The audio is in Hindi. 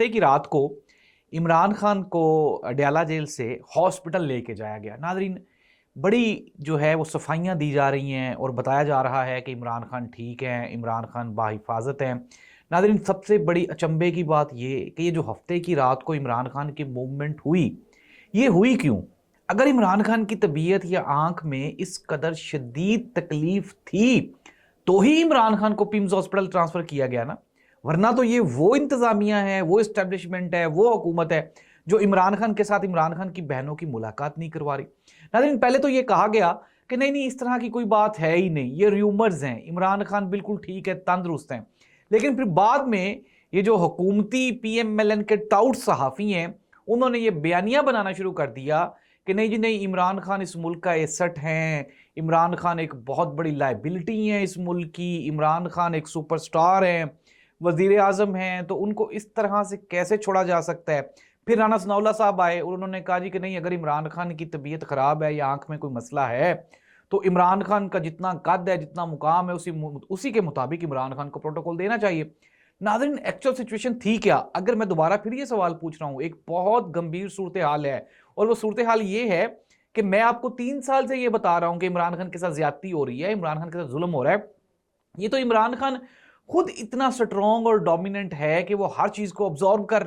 की रात को इमरान खान को अडयाला जेल से हॉस्पिटल लेके जाया गया। नादरीन, बड़ी जो है वो सफाइयाँ दी जा रही हैं और बताया जा रहा है कि इमरान खान ठीक हैं, इमरान खान बाहिफाजत हैं। नादरीन, सबसे बड़ी अचंभे की बात ये कि ये जो हफ्ते की रात को इमरान खान की मूवमेंट हुई, ये हुई क्यों? अगर इमरान खान की तबीयत या आंख में इस कदर शदीद तकलीफ थी तो ही इमरान खान को पिम्स हॉस्पिटल ट्रांसफर किया गया ना। वरना तो ये वो इंतजामिया है, वो इस्टेब्लिशमेंट है, वो हुकूमत है जो इमरान खान के साथ इमरान खान की बहनों की मुलाकात नहीं करवा रही। नाज़रीन, पहले तो ये कहा गया कि नहीं नहीं, इस तरह की कोई बात है ही नहीं, ये र्यूमर्स हैं, इमरान खान बिल्कुल ठीक है, तंदुरुस्त हैं। लेकिन फिर बाद में ये जो हुकूमती पीएमएलएन के टाउट सहाफ़ी हैं, उन्होंने ये बयानिया बनाना शुरू कर दिया कि नहीं जी नहीं, इमरान खान इस मुल्क का एसेट हैं, इमरान खान एक बहुत बड़ी लाइबिलिटी है इस मुल्क की, इमरान खान एक सुपरस्टार हैं, वजीर आजम हैं, तो उनको इस तरह से कैसे छोड़ा जा सकता है। फिर राना सनाउल्लाह साहब आए और उन्होंने कहा जी कि नहीं, अगर इमरान खान की तबीयत खराब है या आंख में कोई मसला है तो इमरान खान का जितना कद है, जितना मुकाम है, उसी के मुताबिक इमरान खान को प्रोटोकॉल देना चाहिए। नाज़रीन, एक्चुअल सिचुएशन थी क्या? अगर मैं दोबारा फिर ये सवाल पूछ रहा हूँ, एक बहुत गंभीर सूरत हाल है और वो सूरत हाल ये है कि मैं आपको 3 साल से ये बता रहा हूं कि इमरान खान के साथ ज्यादती हो रही है, इमरान खान के साथ जुल्म हो रहा है। ये तो इमरान खान खुद इतना स्ट्रॉन्ग और डोमिनेंट है कि वो हर चीज को ऑब्जॉर्व कर